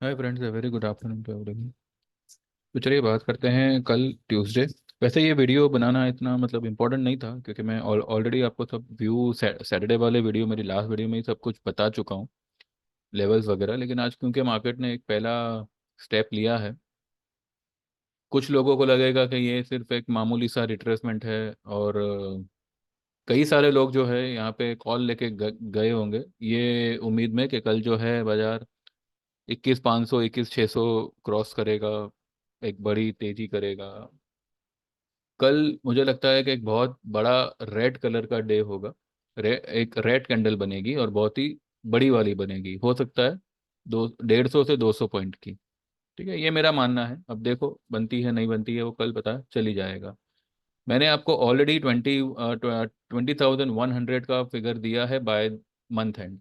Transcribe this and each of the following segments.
Hi friends, very good afternoon to everyone. तो चलिए बात करते हैं कल ट्यूसडे। वैसे ये वीडियो बनाना इतना मतलब इम्पोर्टेंट नहीं था, क्योंकि मैं ऑलरेडी आपको सब व्यू सैटरडे वाले वीडियो, मेरी लास्ट वीडियो में ही सब कुछ बता चुका हूँ, लेवल्स वगैरह। लेकिन आज क्योंकि मार्केट ने एक पहला स्टेप लिया है, कुछ लोगों को लगेगा कि ये सिर्फ एक मामूली सा रिट्रेसमेंट है, और कई सारे लोग जो है यहाँ पे कॉल लेके गए होंगे ये उम्मीद में कि कल जो है बाजार 21,500 21,600 क्रॉस करेगा, एक बड़ी तेजी करेगा। कल मुझे लगता है कि एक बहुत बड़ा रेड कलर का डे होगा। एक रेड कैंडल बनेगी और बहुत ही बड़ी वाली बनेगी, हो सकता है 150 से 200 पॉइंट की। ठीक है, ये मेरा मानना है। अब देखो बनती है नहीं बनती है वो कल पता चली जाएगा। मैंने आपको ऑलरेडी 20,100 का फिगर दिया है by month end,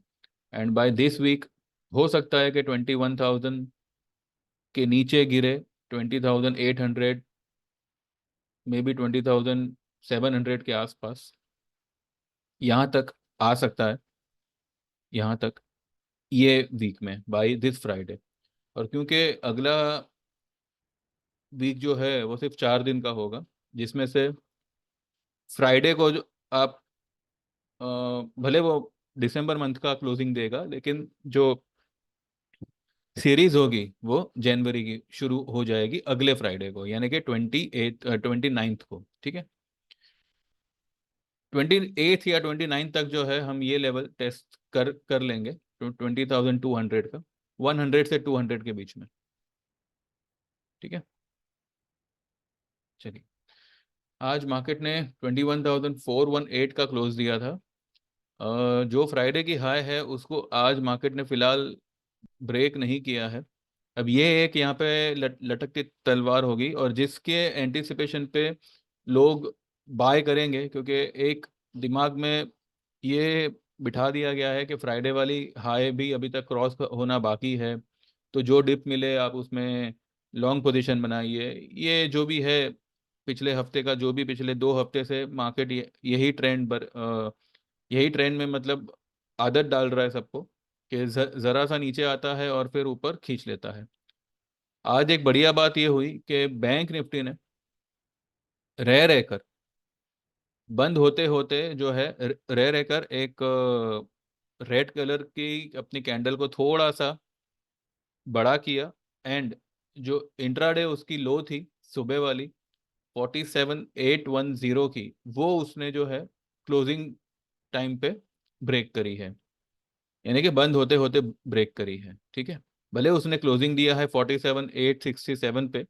and by this week हो सकता है कि 21,000 के नीचे गिरे, 20,800, मे बी 20,700 के आसपास, यहाँ तक आ सकता है, यहाँ तक ये वीक में बाय दिस फ्राइडे। और क्योंकि अगला वीक जो है वो सिर्फ 4 दिन का होगा, जिसमें से फ्राइडे को जो आप भले वो दिसंबर मंथ का क्लोजिंग देगा, लेकिन जो सीरीज होगी वो जनवरी की शुरू हो जाएगी अगले फ्राइडे को, यानी कि 29th को। ठीक है, 28 या 29 तक जो है हम ये लेवल टेस्ट कर लेंगे, 20,200 का, 100 से 200 के बीच में। ठीक है, चलिए। आज मार्केट ने 21,418 का क्लोज दिया था। जो फ्राइडे की हाई है उसको आज मार्केट ने फिलहाल ब्रेक नहीं किया है। अब ये एक यहाँ पे लटकती तलवार होगी, और जिसके एंटिसिपेशन पे लोग बाय करेंगे, क्योंकि एक दिमाग में ये बिठा दिया गया है कि फ्राइडे वाली हाई भी अभी तक क्रॉस होना बाकी है, तो जो डिप मिले आप उसमें लॉन्ग पोजीशन बनाइए। ये जो भी है पिछले हफ्ते का, जो भी पिछले 2 हफ्ते से मार्केट यही ट्रेंड यही ट्रेंड में मतलब आदत डाल रहा है सबको कि जरा सा नीचे आता है और फिर ऊपर खींच लेता है। आज एक बढ़िया बात ये हुई कि बैंक निफ्टी ने रह रहकर, बंद होते होते जो है रह रहकर एक रेड कलर की अपनी कैंडल को थोड़ा सा बड़ा किया, एंड जो इंट्राडे उसकी लो थी सुबह वाली 47,810 की, वो उसने जो है क्लोजिंग टाइम पे ब्रेक करी है, यानी कि बंद होते होते ब्रेक करी है। ठीक है, भले उसने क्लोजिंग दिया है 47,867 पे,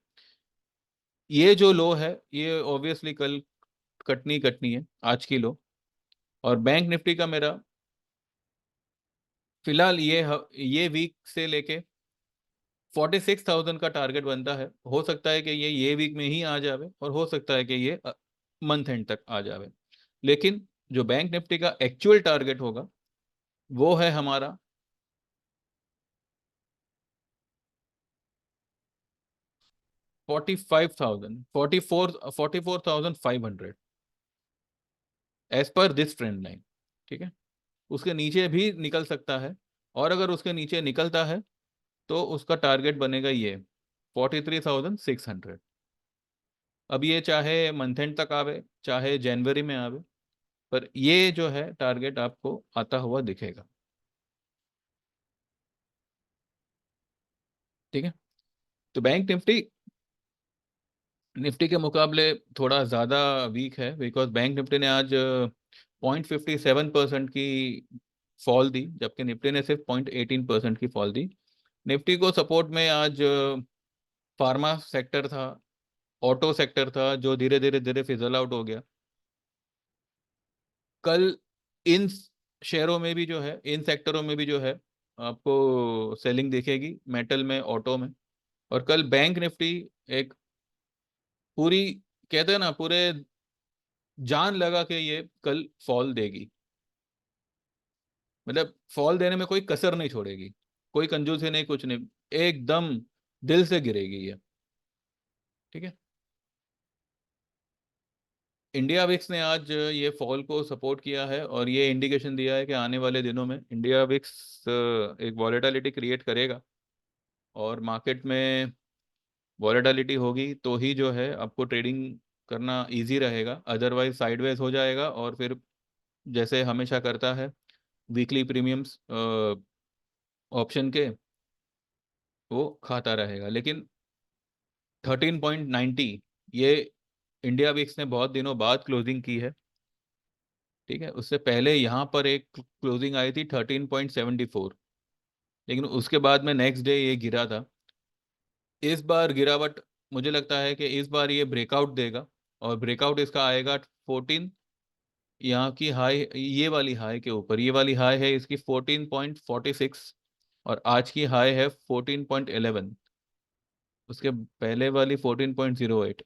ये जो लो है ये ऑब्वियसली कल कटनी कटनी है, आज की लो। और बैंक निफ्टी का मेरा फिलहाल ये वीक से लेके 46,000 का टारगेट बनता है। हो सकता है कि ये वीक में ही आ जावे, और हो सकता है कि ये मंथ एंड तक आ जावे। लेकिन जो बैंक निफ्टी का एक्चुअल टारगेट होगा वो है हमारा 45,000, 44,500 as per this trend line. ठीक है, उसके नीचे भी निकल सकता है, और अगर उसके नीचे निकलता है तो उसका टारगेट बनेगा ये 43,600। अब ये चाहे मंथ एंड तक आवे चाहे जनवरी में आवे, पर ये जो है टारगेट आपको आता हुआ दिखेगा। ठीक है, तो बैंक निफ्टी निफ्टी के मुकाबले थोड़ा ज़्यादा वीक है, बिकॉज बैंक निफ्टी ने आज 0.57% की फॉल दी, जबकि निफ्टी ने सिर्फ 0.18% की फॉल दी। निफ्टी को सपोर्ट में आज फार्मा सेक्टर था, ऑटो सेक्टर था, जो धीरे धीरे धीरे फिजल आउट हो गया। कल इन शेयरों में भी जो है, इन सेक्टरों में भी जो है आपको सेलिंग दिखेगी, मेटल में, ऑटो में। और कल बैंक निफ्टी एक पूरी, कहते हैं ना, पूरे जान लगा के ये कल फॉल देगी, मतलब फॉल देने में कोई कसर नहीं छोड़ेगी, कोई कंजूसी नहीं, कुछ नहीं, एकदम दिल से गिरेगी ये। ठीक है, इंडिया विक्स ने आज ये फॉल को सपोर्ट किया है, और ये इंडिकेशन दिया है कि आने वाले दिनों में इंडिया विक्स एक वॉलेटिलिटी क्रिएट करेगा, और मार्केट में वॉलेटिलिटी होगी तो ही जो है आपको ट्रेडिंग करना इजी रहेगा, अदरवाइज साइडवेज हो जाएगा और फिर जैसे हमेशा करता है वीकली प्रीमियम्स ऑप्शन के वो खाता रहेगा। लेकिन 13.90 ये इंडिया विक्स ने बहुत दिनों बाद क्लोजिंग की है। ठीक है, उससे पहले यहाँ पर एक क्लोजिंग आई थी 13.74, लेकिन उसके बाद में नेक्स्ट डे ये गिरा था। इस बार गिरावट मुझे लगता है कि इस बार ये ब्रेकआउट देगा, और ब्रेकआउट इसका आएगा 14, यहाँ की हाई, ये वाली हाई के ऊपर। ये वाली हाई है इसकी 14.46 और आज की हाई है 14.11, उसके पहले वाली 14.08।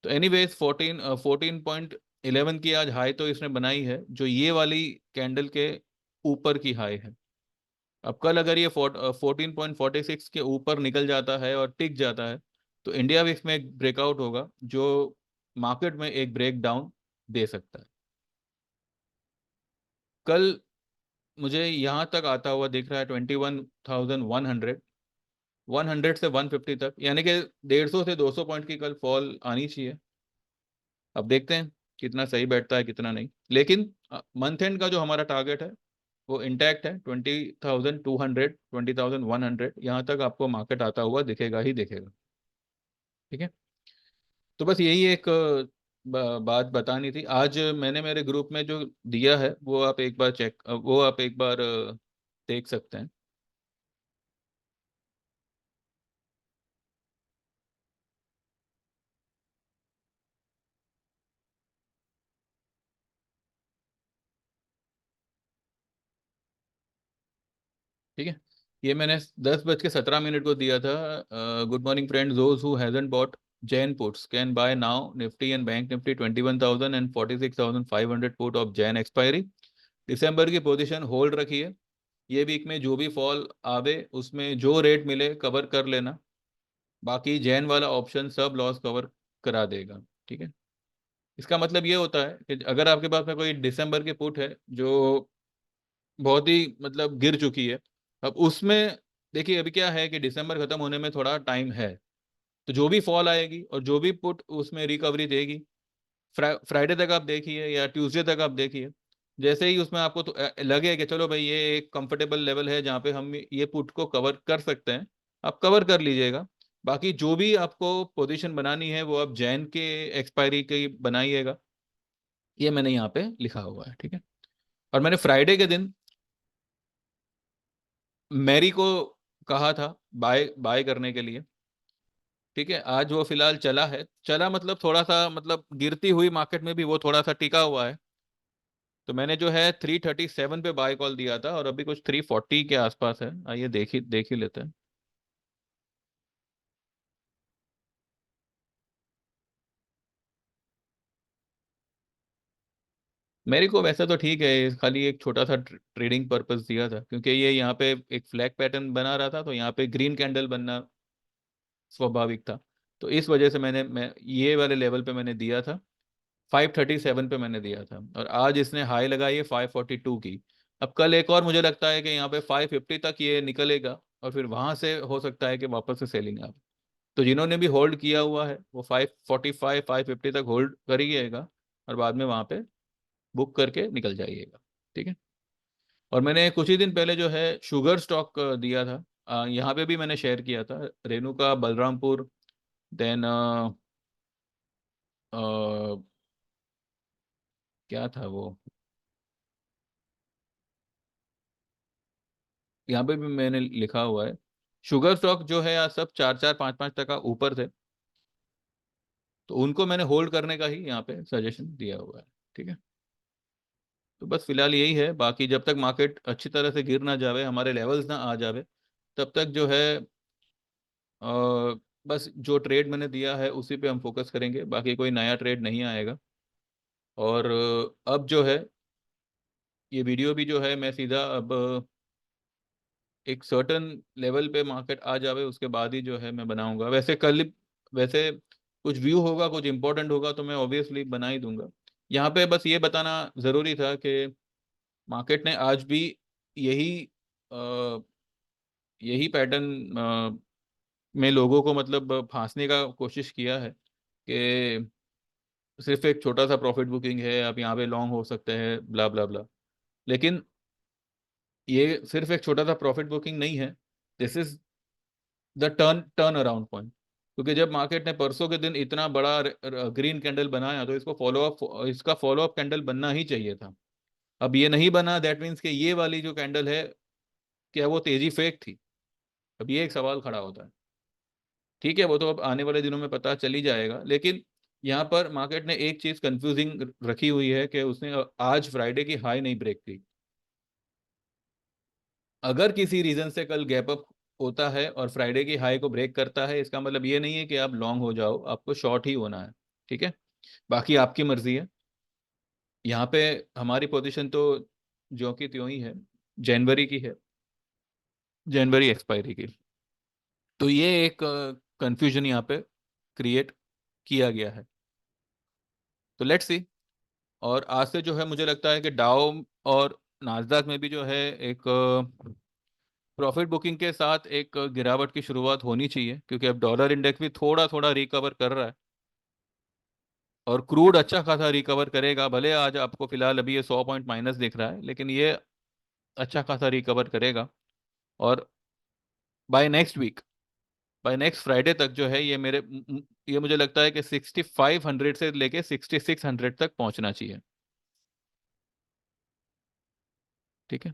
तो एनीवेज 14.11 की आज हाई तो इसने बनाई है, जो ये वाली कैंडल के ऊपर की हाई है। अब कल अगर ये 14.46 के ऊपर निकल जाता है और टिक जाता है तो इंडिया विक्स में एक ब्रेकआउट होगा जो मार्केट में एक ब्रेक डाउन दे सकता है। कल मुझे यहाँ तक आता हुआ दिख रहा है 21,100, 100 से 150 तक, यानी कि 150 से 200 पॉइंट की कल फॉल आनी चाहिए। अब देखते हैं कितना सही बैठता है कितना नहीं, लेकिन मंथ एंड का जो हमारा टारगेट है वो इंटैक्ट है, 20,200, 20,100, यहाँ तक आपको मार्केट आता हुआ दिखेगा ही दिखेगा। ठीक है, तो बस यही एक बात बतानी थी आज। मैंने मेरे ग्रुप में जो दिया है वो आप एक बार वो आप एक बार देख सकते हैं। ठीक है, ये मैंने 10:17 को दिया था। Good morning friends, those who haven't bought Jan puts can buy now Nifty and Bank Nifty 21,000 and 46,500 put of Jan expiry. दिसंबर की पोजीशन होल्ड रखिए, ये वीक में जो भी फॉल आवे उसमें जो रेट मिले कवर कर लेना, बाकी जैन वाला ऑप्शन सब लॉस कवर करा देगा। ठीक है, इसका मतलब ये होता है कि अगर आपके पास में कोई दिसंबर की पुट है जो बहुत ही मतलब गिर चुकी है, अब उसमें देखिए अभी क्या है कि दिसंबर खत्म होने में थोड़ा टाइम है, तो जो भी फॉल आएगी और जो भी पुट उसमें रिकवरी देगी, फ्राइडे तक आप देखिए या ट्यूसडे तक आप देखिए, जैसे ही उसमें आपको तो लगे कि चलो भाई ये एक कंफर्टेबल लेवल है जहाँ पे हम ये पुट को कवर कर सकते हैं, आप कवर कर लीजिएगा। बाकी जो भी आपको पोजीशन बनानी है वो आप जैन के एक्सपायरी की बनाइएगा, ये मैंने यहाँ पे लिखा हुआ है। ठीक है, और मैंने फ्राइडे के दिन मैरी को कहा था बाय बाय करने के लिए। ठीक है, आज वो फिलहाल चला है, चला मतलब थोड़ा सा मतलब गिरती हुई मार्केट में भी वो थोड़ा सा टिका हुआ है। तो मैंने जो है 337 पे बाय कॉल दिया था और अभी कुछ 340 के आसपास है। आइए देख ही लेते हैं। मेरे को वैसा तो ठीक है, खाली एक छोटा सा ट्रेडिंग पर्पस दिया था, क्योंकि ये यहाँ पे एक फ्लैग पैटर्न बना रहा था तो यहाँ पे ग्रीन कैंडल बनना स्वाभाविक था। तो इस वजह से मैं ये वाले लेवल पे मैंने दिया था, 537 पे मैंने दिया था, और आज इसने हाई लगाई है 542 की। अब कल एक और मुझे लगता है कि यहाँ पे 550 तक ये निकलेगा और फिर वहां से हो सकता है कि वापस से सेलिंग आए। तो जिन्होंने भी होल्ड किया हुआ है वो 545 550 तक होल्ड करिएगा और बाद में वहां पे बुक करके निकल जाइएगा। ठीक है, और मैंने कुछ ही दिन पहले जो है शुगर स्टॉक दिया था, यहाँ पे भी मैंने शेयर किया था, रेणुका बलरामपुर, देन क्या था वो, यहाँ पे भी मैंने लिखा हुआ है। शुगर स्टॉक जो है आज सब 4 4 5 5 टका ऊपर थे, तो उनको मैंने होल्ड करने का ही यहाँ पे सजेशन दिया हुआ है। ठीक है, तो बस फिलहाल यही है, बाकी जब तक मार्केट अच्छी तरह से गिर ना जावे, हमारे लेवल्स ना आ जावे, तब तक जो है बस जो ट्रेड मैंने दिया है उसी पे हम फोकस करेंगे, बाकी कोई नया ट्रेड नहीं आएगा। और अब जो है ये वीडियो भी जो है मैं सीधा अब एक सर्टन लेवल पे मार्केट आ जावे उसके बाद ही जो है मैं बनाऊंगा। वैसे कल वैसे कुछ व्यू होगा कुछ इंपॉर्टेंट होगा तो मैं ऑब्वियसली बना ही दूंगा। यहाँ पे बस ये बताना ज़रूरी था कि मार्केट ने आज भी यही अ, यही पैटर्न में लोगों को मतलब फांसने का कोशिश किया है कि सिर्फ एक छोटा सा प्रॉफिट बुकिंग है, आप यहाँ पे लॉन्ग हो सकते हैं, ब्ला ब्ला ब्ला। लेकिन ये सिर्फ एक छोटा सा प्रॉफिट बुकिंग नहीं है, this is the turn turn around point. क्योंकि जब मार्केट ने परसों के दिन इतना बड़ा ग्रीन कैंडल बनाया, तो इसको फॉलो अप, इसका फॉलो अप कैंडल बनना ही चाहिए था। अब ये नहीं बना, दैट मीन्स कि ये वाली जो कैंडल है, क्या वो तेजी फेक थी? अब ये एक सवाल खड़ा होता है। ठीक है, वो तो अब आने वाले दिनों में पता चल ही जाएगा। लेकिन यहाँ पर मार्केट ने एक चीज कंफ्यूजिंग रखी हुई है कि उसने आज फ्राइडे की हाई नहीं ब्रेक की। अगर किसी रीजन से कल गैप अप होता है और फ्राइडे की हाई को ब्रेक करता है, इसका मतलब ये नहीं है कि आप लॉन्ग हो जाओ, आपको शॉर्ट ही होना है। ठीक है, बाकी आपकी मर्जी है। यहाँ पे हमारी पोजीशन तो ज्यों की त्यों ही है, जनवरी की है, जनवरी एक्सपायरी की। तो ये एक कंफ्यूजन यहाँ पे क्रिएट किया गया है। तो लेट्स सी। और आज से जो है मुझे लगता है कि डाउ और नाजदाक में भी जो है एक प्रॉफिट बुकिंग के साथ एक गिरावट की शुरुआत होनी चाहिए, क्योंकि अब डॉलर इंडेक्स भी थोड़ा थोड़ा रिकवर कर रहा है और क्रूड अच्छा खासा रिकवर करेगा। भले आज आपको फिलहाल अभी ये 100 पॉइंट माइनस दिख रहा है, लेकिन ये अच्छा खासा रिकवर करेगा। और by next week, by next Friday तक जो है ये ये मुझे लगता है कि 6500 से लेके 6600 तक पहुंचना चाहिए। ठीक है,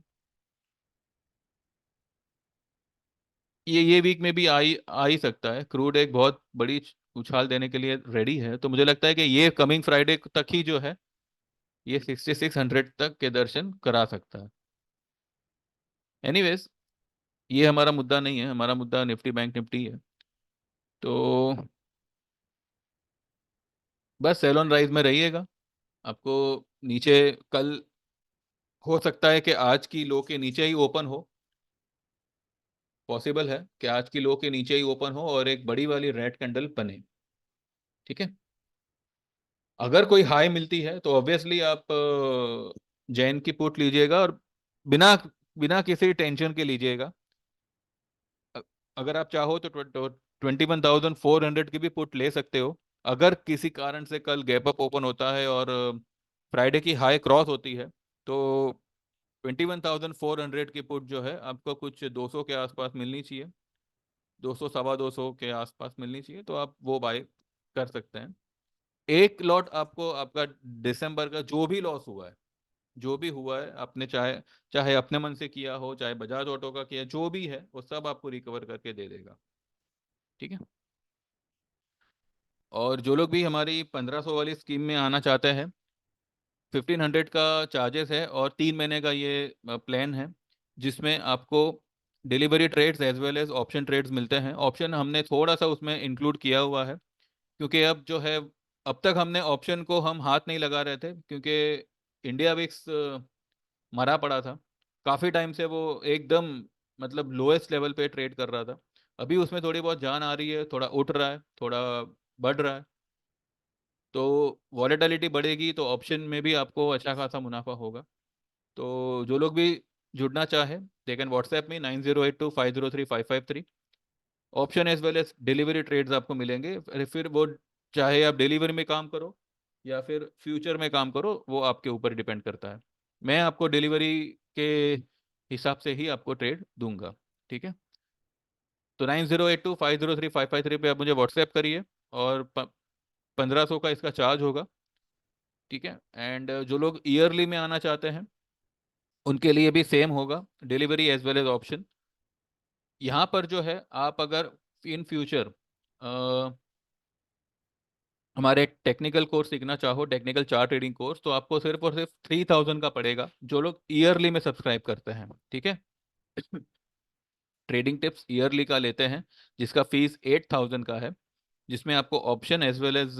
ये वीक में भी आ ही सकता है। क्रूड एक बहुत बड़ी उछाल देने के लिए रेडी है, तो मुझे लगता है कि ये कमिंग फ्राइडे तक ही जो है ये 6600 तक के दर्शन करा सकता है। एनीवेज, ये हमारा मुद्दा नहीं है, हमारा मुद्दा निफ्टी बैंक निफ्टी है। तो बस सेल ऑन राइज में रहिएगा। आपको नीचे कल हो सकता है कि आज की लो के नीचे ही ओपन हो, पॉसिबल है कि आज की लो के नीचे ही ओपन हो और एक बड़ी वाली रेड कैंडल बने। ठीक है, अगर कोई हाई मिलती है तो ऑब्वियसली आप जैन की पुट लीजिएगा, और बिना बिना किसी टेंशन के लीजिएगा। अ- अगर आप चाहो तो 21,400 की भी पुट ले सकते हो। अगर किसी कारण से कल गैप अप ओपन होता है और फ्राइडे की हाई क्रॉस होती है, तो 21,400 की पुट जो है आपको कुछ 200 के आसपास मिलनी चाहिए, 200 सवा 200 के आसपास मिलनी चाहिए, तो आप वो बाय कर सकते हैं। एक लॉट आपको आपका दिसंबर का जो भी लॉस हुआ है, जो भी हुआ है आपने, चाहे चाहे अपने मन से किया हो, चाहे बजाज ऑटो का किया, जो भी है वो सब आपको रिकवर करके दे देगा। ठीक है, और जो लोग भी हमारी 1500 वाली स्कीम में आना चाहते हैं, 1500 का चार्जेस है और 3 महीने का ये प्लान है, जिसमें आपको delivery trades as well as option trades मिलते हैं। ऑप्शन हमने थोड़ा सा उसमें इंक्लूड किया हुआ है, क्योंकि अब जो है, अब तक हमने ऑप्शन को हम हाथ नहीं लगा रहे थे, क्योंकि इंडिया विक्स मरा पड़ा था। काफ़ी टाइम से वो एकदम मतलब लोएस्ट लेवल पे ट्रेड कर रहा था। अभी उसमें थोड़ी बहुत जान आ रही है, थोड़ा उठ रहा है, थोड़ा बढ़ रहा है। तो वॉलेटिलिटी बढ़ेगी तो ऑप्शन में भी आपको अच्छा खासा मुनाफा होगा। तो जो लोग भी जुड़ना चाहे, दे कैन व्हाट्सएप में 9082503553। Option as well as delivery trades आपको मिलेंगे। फिर वो चाहे आप डिलीवरी में काम करो या फिर फ्यूचर में काम करो, वो आपके ऊपर डिपेंड करता है। मैं आपको डिलीवरी के हिसाब से ही आपको ट्रेड दूंगा। ठीक है, तो 9082503553 पे आप मुझे व्हाट्सएप करिए, और 1500 का इसका चार्ज होगा। ठीक है, एंड जो लोग ईयरली में आना चाहते हैं उनके लिए भी सेम होगा, delivery as well as option. यहाँ पर जो है, आप अगर इन फ्यूचर हमारे टेक्निकल कोर्स सीखना चाहो, टेक्निकल चार्ट ट्रेडिंग कोर्स, तो आपको सिर्फ और सिर्फ 3000 का पड़ेगा, जो लोग ईयरली में सब्सक्राइब करते हैं। ठीक है, ट्रेडिंग टिप्स ईयरली का लेते हैं, जिसका फीस 8000 का है, जिसमें आपको ऑप्शन एज वेल एज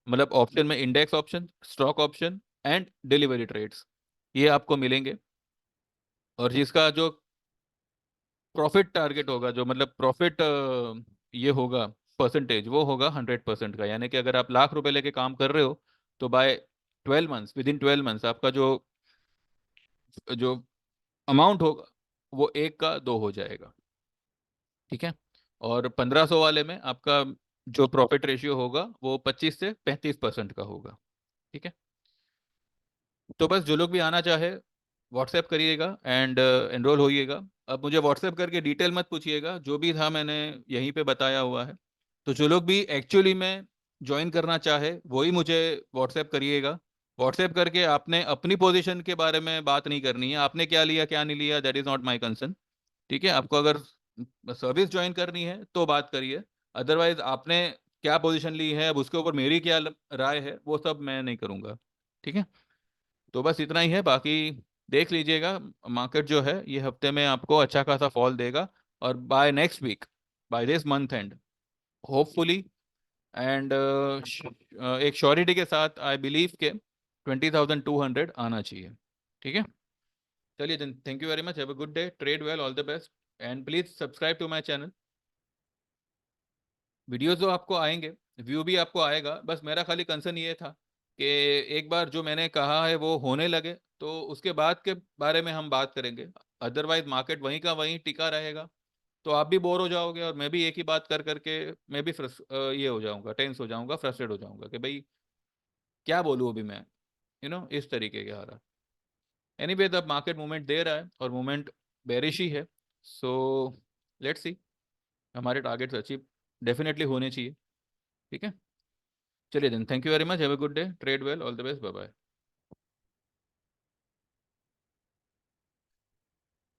मतलब ऑप्शन में index option, stock option and delivery trades, ये आपको मिलेंगे। और जिसका जो प्रॉफिट टारगेट होगा, जो मतलब प्रॉफिट ये होगा परसेंटेज, वो होगा 100% का। यानी कि अगर आप लाख रुपए लेके काम कर रहे हो, तो by 12 months, within 12 months आपका जो जो अमाउंट होगा वो 1 का 2 हो जाएगा। ठीक है, और 1500 वाले में आपका जो प्रॉफिट रेशियो होगा वो 25 से 35% का होगा। ठीक है। तो बस जो लोग भी आना चाहे व्हाट्सएप करिएगा एंड एनरोल होइएगा। अब मुझे व्हाट्सएप करके डिटेल मत पूछिएगा, जो भी था मैंने यहीं पे बताया हुआ है। तो जो लोग भी एक्चुअली में ज्वाइन करना चाहे वही मुझे व्हाट्सएप करिएगा। व्हाट्सएप करके आपने अपनी पोजीशन के बारे में बात नहीं करनी है, आपने क्या लिया क्या नहीं लिया, that is not my concern. ठीक है, आपको अगर सर्विस ज्वाइन करनी है तो बात करिए, अदरवाइज आपने क्या पोजीशन ली है अब उसके ऊपर मेरी क्या राय है वो सब मैं नहीं करूँगा। ठीक है। तो बस इतना ही है, बाकी देख लीजिएगा। मार्केट जो है ये हफ्ते में आपको अच्छा खासा फॉल देगा, और by next week, by this month end, hopefully and एक श्योरिटी के साथ आई बिलीव के 20,200 आना चाहिए। ठीक है। चलिए then, thank you very much, have a good day, trade well, all the best, and please subscribe to my channel. Videos जो आपको आएंगे, व्यू भी आपको आएगा, बस मेरा खाली कंसर्न ये था कि एक बार जो मैंने कहा है वो होने लगे तो उसके बाद के बारे में हम बात करेंगे। अदरवाइज मार्केट वहीं का वहीं टिका रहेगा तो आप भी बोर हो जाओगे, और मैं भी एक ही बात कर करके मैं भी ये हो जाऊंगा, टेंस हो जाऊंगा, फ्रस्ट्रेट हो जाऊंगा कि भाई क्या बोलूँ अभी मैं, इस तरीके के हालात। एनीवे द मार्केट मूवमेंट दे रहा है और मूवमेंट बेरिश ही है। सो लेट्स सी, हमारे टारगेट्स अचीव डेफिनेटली होने चाहिए। ठीक है। चलिए then, thank you very much, have a good day, trade well, all the best, bye bye.